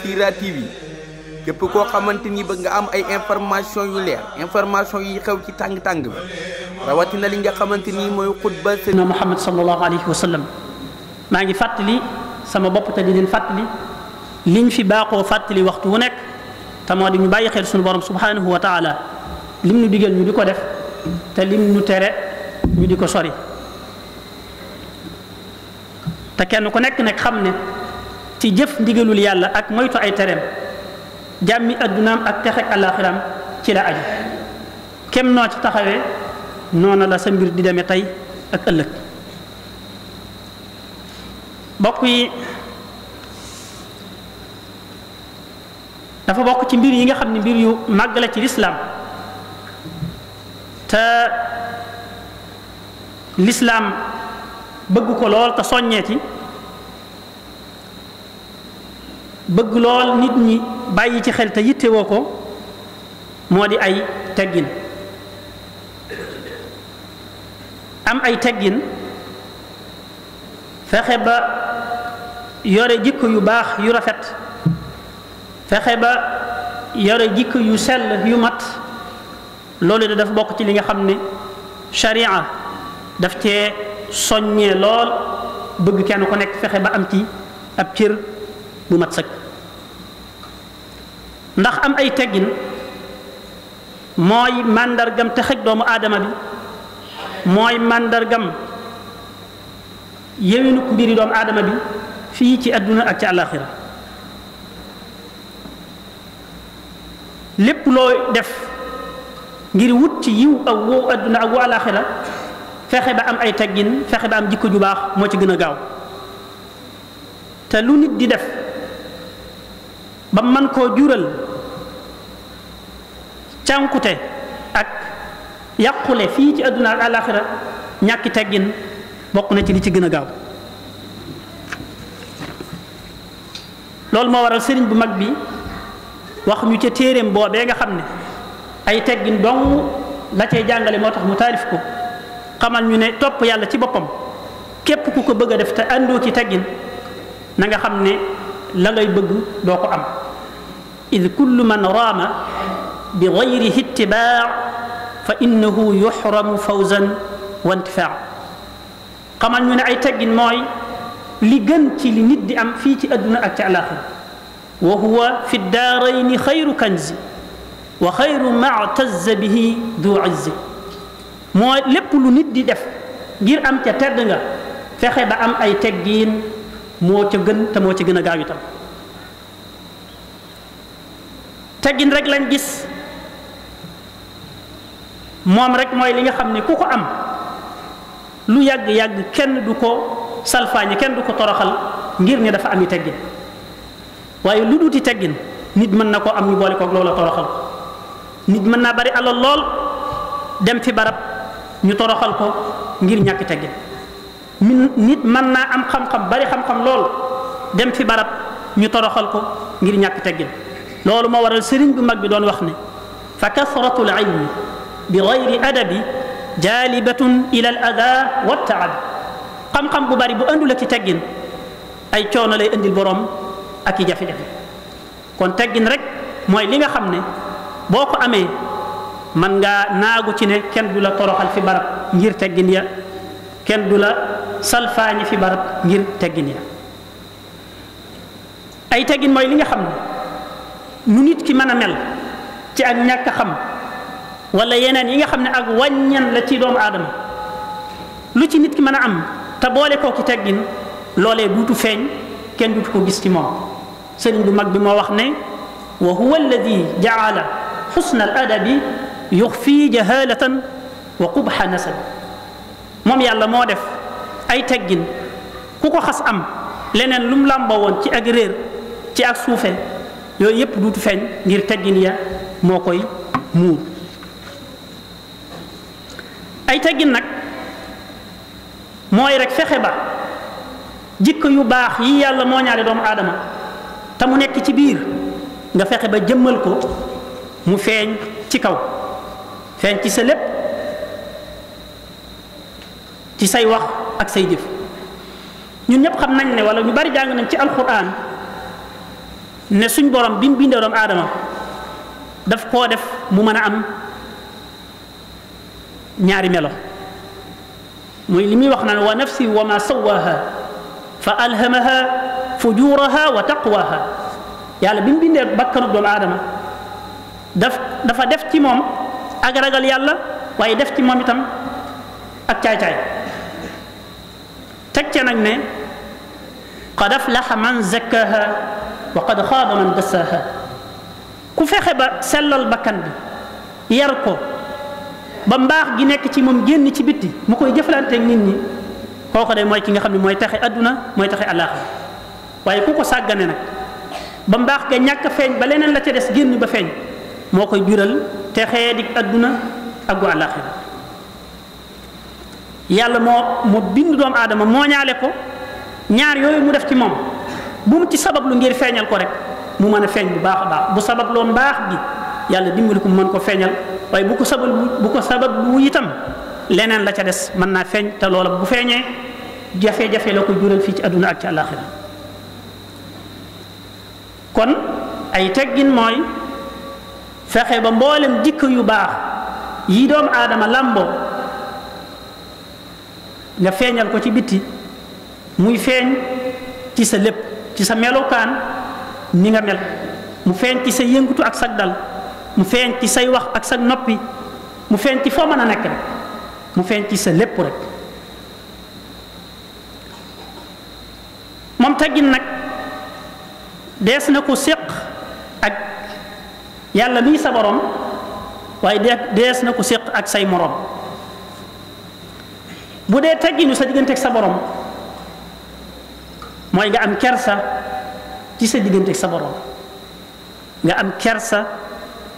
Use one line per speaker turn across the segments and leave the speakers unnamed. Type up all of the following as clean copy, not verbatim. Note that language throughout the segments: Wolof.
Bichri TV képp koo xamante ni bëgg nga am ay information yu leer information yi xew ci tàng-tàng bi rawatina li nga xamante ni mooy xutba
Seydina Muhammad sallallahu alayhi wa sallam maa ngi fàttali sama bopp te di leen fàttali liñ fi baaxoo fàttali waxtu wu nekk te moo di ñu bàyyi xel suñu borom subhanahu wa taala lim nu digal ñu di ko def te lim nu tere ñu di ko sori te kenn ku nekk nag xam ne ci jëf ndigalul yàlla ak moytu ay tereem jàmmi addunaam ak texek àllaaxiraam ci la aju kem noo ci taxawee noonu la sa mbir di demee tey ak ëllëg bokk yi dafa bokk ci mbir yi nga xam ne mbir yu màgg la ci lislaam te lislaam bëgg ko lool te soññee ci bëgg lool nit ñi bàyyi ci xel te yittewoo ko moo di ay teggin am ay teggin fexe ba yore jikko yu baax yu rafet fexe ba yore jikko yu sell yu mat loolu de dafa bokk ci li nga xam ne sharia daf cee soññee lool bëgg kenn ku nekk fexe ba am ci ab cër bu mat sëkk ndax am ay teggin mooy màndargam te xëj doomu aadama bi mooy màndargam yewinuk mbiri doomu aadama bi fii ci àdduna ak ci àllaaxira lépp loo def ngir wut ci yiw ak woo àdduna ak woo àllaaxira fexe ba am ay teggin fexe ba am jikko ju baax moo ci gën a gaaw te lu nit di def ba man koo jural cànkute ak yàqule fii ci àdduna ak àllaaxira ñàkki teggin bokk na ci li ci gën a gaaw loolu moo waral sëriñ bu mag bi wax ñu ca téeréem boobee nga xam ne ay teggin dong la cay jàngale moo tax mu taalif ko xamal ñu ne topp yàlla ci boppam képp ku ko bëgg a def te àndoo ci teggin na nga xam ne la ngay bëgg doo ko am id kullu man raama bi gayrihi ittibaa fa innahu yuxramu fawzan wa intifaa xamal ñu ne ay teggin mooy li gën ci li nit di am fii ci àdduna ak ci àllaaxira wa huwa fi daarayni xayru kanzi wa xayru mactazza bihi du izzi mooy lépp lu nit di def ngir am ca tedd nga fexe ba am ay teggiin moo ca gën te moo ca gën a gaaw itam teggin rek lañ gis moom rek mooy li nga xam ne ku ko am lu yàgg-yàgg kenn du ko salfaañi kenn du ko toroxal ngir ne dafa ami teggin waaye lu duuti teggin nit mën na koo am ñu boole koog loola toroxal nit mën naa bari alal lool dem fi barab ñu toroxal ko ngir ñàkk teggin nit mën naa am xam-xam bari xam-xam lool dem fi barab ñu toroxal ko ngir ñàkk teggin loolu moo waral sëriñ bu mag bi doon wax ne fa kasratul ilmi bi gayri adabi jaalibatun ila al ada wa taabi xam-xam bu bari bu andul ak ci teggin ay coono lay indil boroom ak i jafe-jafe kon teggin rek mooy li nga xam ne boo ko amee man ngaa naagu ci ne kenn du la toroxal fi barab ngir teggin ya kenn du la salfaañi fi barab ngir teggin ya ay teggin mooy li nga xam ne nu nit ki mën a mel ci ak ñàkk xam wala yeneen yi nga xam ne ak wàññan la ci doomu aadama lu ci nit ki mën a am te boole koo ci teggin loolee duutu feeñ kenn duutu ko gis ci moom sëriñ bu mag bi moo wax ne wa huwa alladi jaala xusna al adabi yuxfi jahalatan wa qubha nasab moom yàlla moo def ay teggin ku ko xas am leneen lu mu làmboo woon ci ak réer ci ak suufe yooyu yépp duutu feeñ ngir teggin ya moo koy muur ay teggin nag mooy rek fexe ba jikko yu baax yi yàlla moo ñaale doomu aadama te mu nekk ci biir nga fexe ba jëmmal ko mu feeñ ci kaw feeñ ci sa lépp ci say wax ak say jëf ñun ñëpp xam nañ ne wala ñu bari jàng nañ ci alquran ne suñ borom bi mu bindee doomu aadama daf koo def mu mën a am ñaari melo muy li muy wax naan wa nafsi wa ma sawaha fa alhamaha fujuraha wa taqwaha yàlla bi mu bindee bakkanu doomu aadama dafa def ci moom ak ragal yàlla waaye def ci moom itam ak caay-caay teg ca nag ne qad aflaha man zakkaha wa qad xaaba man dassaha ku fexe ba sellal bakkan bi yar ko ba mbaax gi nekk ci moom génn ci bitti mu koy jëflanteeg nit ñi kooku de mooy ki nga xam ne mooy taxe adduna mooy taxe àllaaxira waaye ku ko sàggane nag ba mbaax ga ñàkk feeñ ba leneen la ca des génn ba feeñ moo koy jural texee di adduna ak gu àllaaxira yàlla moo bind doomu aadama moo ñaale ko ñaar yooyu mu def ci moom bu mu ci sabab lu ngir feeñal ko rek mu mën a feeñ bu baax a baax bu sabab loo mbaax gi yàlla dimbali ko mu mën ko feeñal waaye bu ko sabab lu itam leneen la ca des mën naa feeñ te loola bu feeñee jafe-jafe la ko jural fii ci adduna ak ci àllaaxira kon ay teggin mooy fexe ba mboolem jikko yu baax yi doomu aadama làmboo nga feeñal ko ci bitti muy feeñ ci sa lépp ci sa melokaan ni nga mel mu feeñ ci sa yëngutu ak sag dal mu feeñ ci say wax ak sag noppi mu feeñ ci foo mën a nekk rek mu feeñ ci sa lépp rek moom teggin nag dees na ko séq ak yàlla mii sa borom waaye dees na ko séq ak say morom bu dee tegginu sa diggante ak sa borom mooy nga am kersa ci sa diggante ak sa borom nga am kersa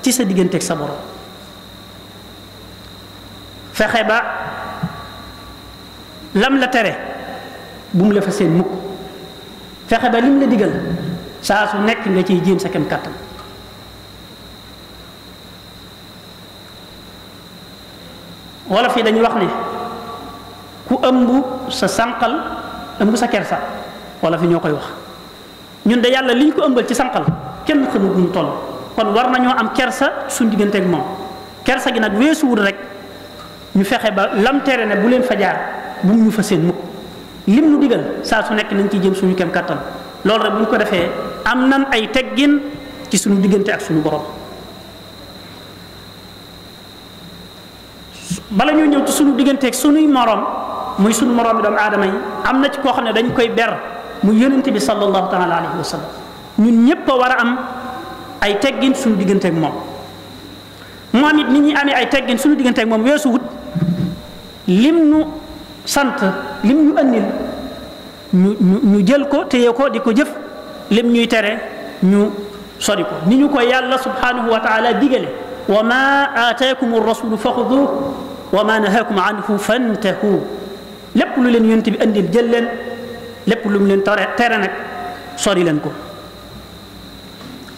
ci sa diggante ak sa borom fexe ba lam la tere bu mu la fa seen mukk fexe ba lim la digal saa su nekk nga ciy jéem sa kem kàttan wolof yi dañuy wax ne ku ëmb sa sànqal ëmb sa kersa wolof yi ñoo koy wax ñun de yàlla liñ ko ëmbal ci sànqal kenn xamul nu mu toll kon war nañoo am kersa suñ diggante ak moom kersa gi nag weesuwul rek ñu fexe ba lam tere ne bu leen fa jaar bu mu ñu fa seen mukk lim nu digal saa su nekk nañ ciy jëm suñu kem kàttan loolu rek bu ñu ko defee am nan ay teggin ci suñu diggante ak suñu borom bala ñuy ñëw ci suñu diggante ak suñuy morom muy suñu morom yi doomu aadama yi am na ci koo xam ne dañ koy ber muy yonente bi sallallahu taala alayhi wa sallam ñun ñëpp a war a am ay teggin suñu diggante ak moom moom it nit ñi amee ay teggin suñu diggante ak moom weesu wut lim nu sant lim ñu andil ñu jël ko téye ko di ko jëf lim ñuy tere ñu sori ko ni ñu ko yàlla subhanahu wa taala digale wa ma aataakum rasulu fa xuduuh wa ma nahaakum anhu fantahu lépp lu leen yonent bi andil jël leen lépp lu mu leen tere nag sori leen ko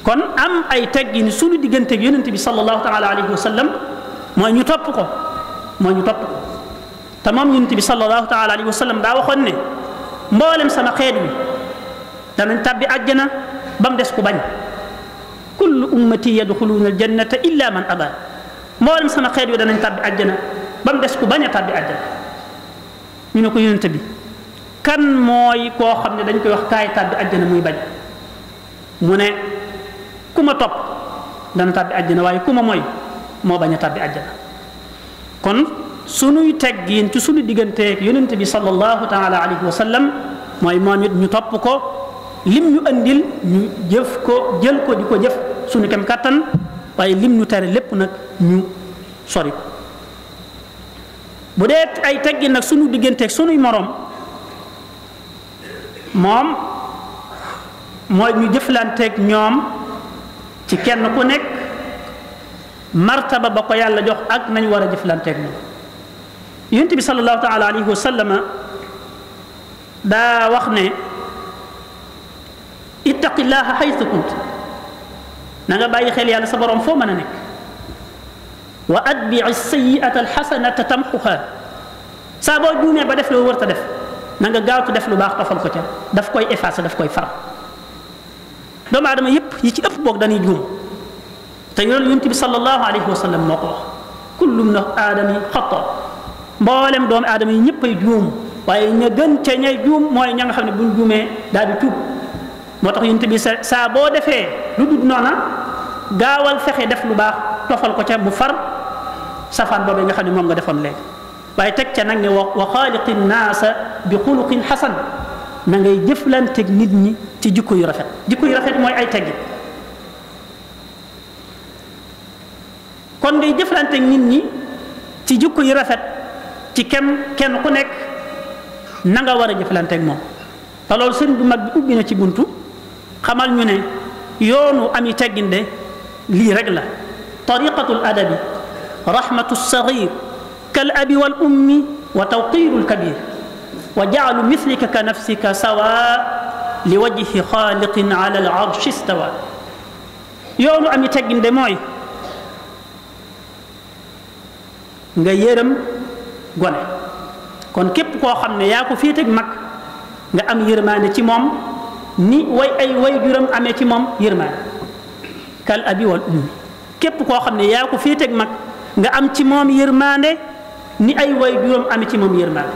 kon am ay teggin suñu diggante ak yonent bi sallallahu taala alayhi wa sallam mooy ñu topp ko te moom yonent bi sallallahu taala alayhi wa sallam daa waxoon ne mboolem sama xeet wi danañ tàbbi àjjana ba mu des ku bañ kullu ummati yadxuluuna aljannata illa man aba mboolem sama xeet wi danañ tàbbi àjjana ba mu des ku bañ a tàbbi àjjana ñu ne ko yonent bi kan mooy koo xam ne dañ koy wax kaay tàbbi àjjana muy bañ mu ne ku ma topp dana tàbbi àjjana waaye ku ma mooy moo bañ a tàbbi àjjana kon sunuy teggin ci sunu digganteeg yonent bi sallallahu taala alayhi wa sallam mooy moom it ñu topp ko lim ñu andil ñu jëf ko jël ko di ko jëf sunu kem kàttan waaye lim ñu tere lépp nag ñu sori ko bu dee ay teggin nag sunu digganteeg sunuy moroom moom mooy ñu jëflanteeg ñoom ci kenn ku nekk martaba ba ko yàlla jox ak nañ war a jëflanteeg ñoom yonent bi sallallahu taala alayhi wa sallam daa wax ne ittaqillaha haythu kunt na nga bàyyi xel yàlla sa borom foo mën a nekk wa atbi'i sayyi'ata alxasanata tamxuha saa boo juumee ba def loo wër ta def na nga gaawtu def lu baax tofal ko ca daf koy effacer daf koy far doomu aadama yépp yi ci ëpp boog dañuy juum te yonent bi sallallahu alayhi wa sallam moo ko wax kullu min aadami xata mboolem doomu aadama yi ñëpp ay juum waaye ña gën ca ñay juum mooy ña nga xam ne buñ juumee daal di tuub moo tax yonent bi saa boo defee lu dul noona gaawal fexe def lu baax tofal ko ca mu far safaan boobu nga xam ne moom nga defoon léegi waaye teg ca nag ne wa xaaliqi naasa bi xuluqin xasan na ngay jëflanteeg nit ñi ci jikko yu rafet jikko yu rafet mooy ay teggi kon ngay jëflanteeg nit ñi ci jikko yu rafet ci kenn ku nekk na nga war a jëflanteeg moom te loolu sëriñ bu mag bi ubbi na ci buntu xamal ñu ne yoonu ami teggin de lii rek la tariqatul adabi rahmatu sagir kal abi wal ummi wa tawqiru lkabir wa jaalu mithlika ka nafsika sawa li wajhi xaaliqin ala al arshi stawa yoonu ami teggin de mooy nga yërëm gone kon képp koo xam ne yaa ko féeteeg mag nga am yërmaande ci moom ni ay way juram amee ci moom yërmaande kal abi wal ummi képp koo xam ne yaa ko féeteeg mag nga am ci moom yërmaande ni ay way juram amee ci moom yërmaande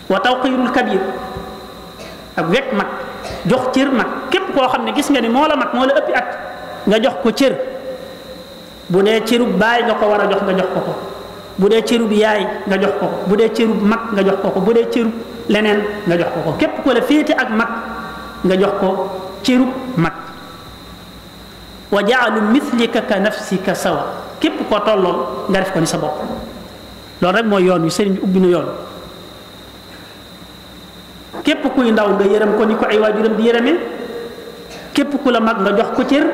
wa tawqirul kabir ak wekk mag jox cër mag képp koo xam ne gis nga ni moo la mag moo la ëppi at nga jox ko cër bu dee cërub baay nga ko war a jox nga jox ko ko bu dee cërub yaay nga jox ko ko bu dee cërub mag nga jox ko ko bu dee cërub leneen nga jox ko ko képp ko la féete ak mag nga jox ko cërub mag wa jaalu mithlika ka nafsika sawa képp ko tollool nga def ko ni sa bopp loolu rek mooy yoon wi sëriñ bi ubbi na yoon képp kuy ndaw nga yërëm ko ni ko ay waajuram di yërëmee képp ku la mag nga jox ko cër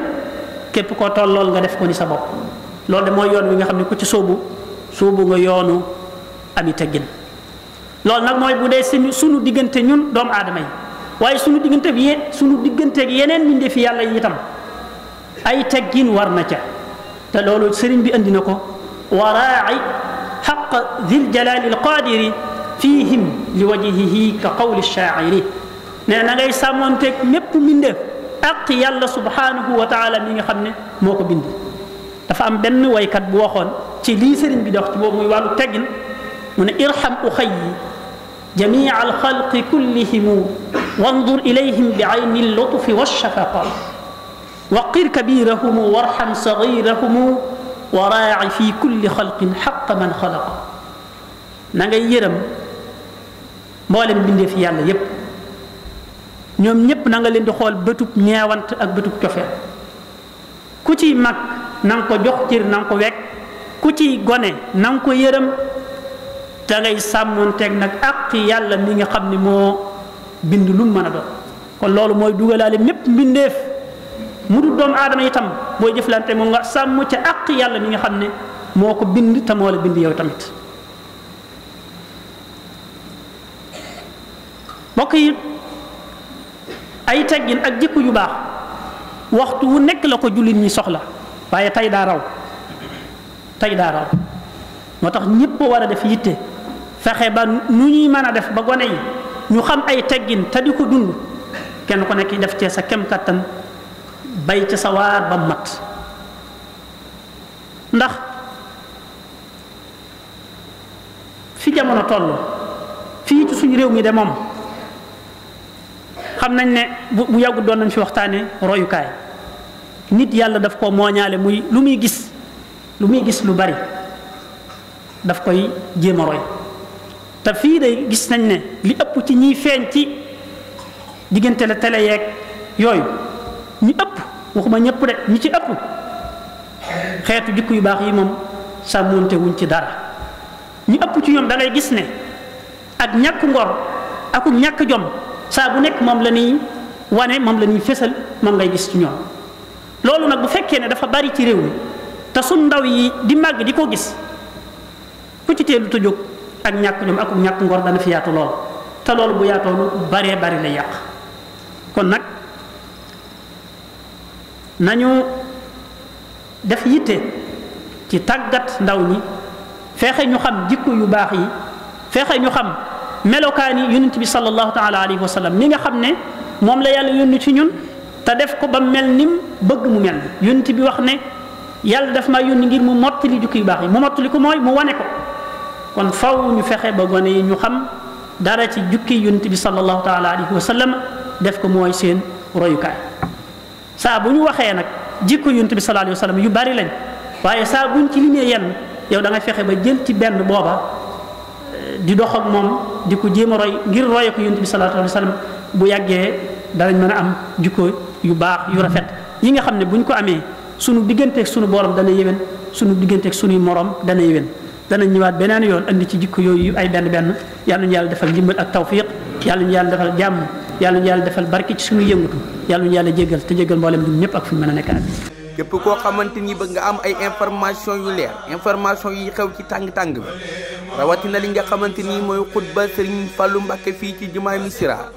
képp koo tollool nga def ko ni sa bopp loolu de mooy yoon wi nga xam ne ku ci sóobu nga yoonu ami teggin loolu nag mooy bu dee sunu diggante ñun doomu aadama yi waaye sunu digganteeg yeneen mbindeef fi yàlla yi itam ay teggin war na ca te loolu sëriñ bi andi na ko waraa'i xaq dil jalaali alqaadiri fihim li wajhihi ka qawli shaa'iri ne na ngay sàmmoonteeg mépp mbindeef ak yàlla subhanahu wa taala mi nga xam ne moo ko bind dafa am benn waykat bu waxoon ci lii sëriñ bi dox ci boobu muy wàllu teggin mu ne irham uxayyi jamia alxalqi kullihim wandur ilayhim bi ayni lutfi walshafaqa waqir kabirahum warham sagirahum wa raaci fi kulli xalqin xaqa man xalaqa na ngay yërëm mboolem bindee fi yàlla yépp ñoom ñépp na nga leen di xool bëtub ñeewant ak bëtub cofeel ku ciy mag na nga ko jox cër na nga ko wekk ku ciy gone na nga ko yërëm da ngay sàmmoonteeg nag ak yàlla mi nga xam ne moo bind lu mu mën a doon kon loolu mooy dugalaale mépp mbindeef mu dul doomu aadama itam booy jëflante moom nga sàmm ca ak yàlla mi nga xam ne moo ko bind te moo la bind yow tamit mbokk yi ay teggin ak jikko yu baax waxtu wu nekk la ko jullit ñi soxla waaye tey daa raw moo tax ñépp war a def yitte fexe ba nu ñuy mën a def ba gone yi ñu xam ay teggin te di ko dund kenn ku nekk def cee sa kem kattan bay ca sa waar ba mat ndax fi jamono toll fii ci suñu réew mi de moom xam nañ ne bu yàggu doon nañ fi waxtaane royukaay nit yàlla daf ko mooñaale muy lu muy gis lu bari daf koy jéem a roy te fii de gis nañ ne li ëpp ci ñiy feeñ ci diggante la télé yeeg yooyu ñi ëpp waxuma ñëpp de ñi ci ëpp xeetu jikko yu baax yi moom sàmmoonte wuñ ci dara ñi ëpp ci ñoom da ngay gis ne ak ñàkk ngor ak ñàkk jom saa bu nekk moom la ñuy wane moom la ñuy fésal moom ngay gis ci ñoom loolu nag bu fekkee ne dafa bari ci réew mi te suñ ndaw yi di màgg di ko gis ku ci teelu ta jóg ak ñàkk jom ak ñàkk ngor dana fi yaatu lool te loolu bu yaatoo lu baree bari lay yàq kon nag nañu def yitte ci tàggat ndaw ñi fexe ñu xam jikko yu baax yi fexe ñu xam melokaani yonent bi sallallahu taala alayhi wa sallam mi nga xam ne moom la yàlla yónni ci ñun te def ko ba mel nim bëgg mu mel yonent bi wax ne yàlla daf maa yónni ngir mu mottali jukki yu baax yi mu mottali ko mooy mu wane ko kon faw ñu fexe ba gone yi ñu xam dara ci jukki yonent bi sallallahu taala alayhi wa sallam def ko mooy seen royukaay saa bu ñu waxee nag jikko yonent bi sallallahu alayhi wa sallam yu bari lañ waaye saa buñ ci limee yenn yow da ngay fexe ba jël ci benn booba di dox ak moom di ko jéem a roy ngir roye ko yonent bi sallallahu alayhi wa sallam bu yàggee danañ mën a am jikko yu baax yu rafet yi nga xam ne buñ ko amee sunu digganteeg sunu borom dana yéwén sunu digganteeg sunuy morom dana yéwén danañ ñëwaat beneen yoon andi ci jikko yooyu ay benn benn yàlla ñu yàlla defal ndimbal ak tawfiq yàlla ñu yàlla defal jàmm yàlla ñu yàlla defal barke ci sunu yëngatu yàlla ñu yàlla jéggal te jéggal mboolem ñun ñëpp ak fu ñu mën a nekk
képp koo xamante ni bëgg nga am ay information yu leer information yi xew ci tàng-tàng bi rawatina li nga xamante ni mooy xutba Serigne Fallou Mbacké fii ci jumaay Missirah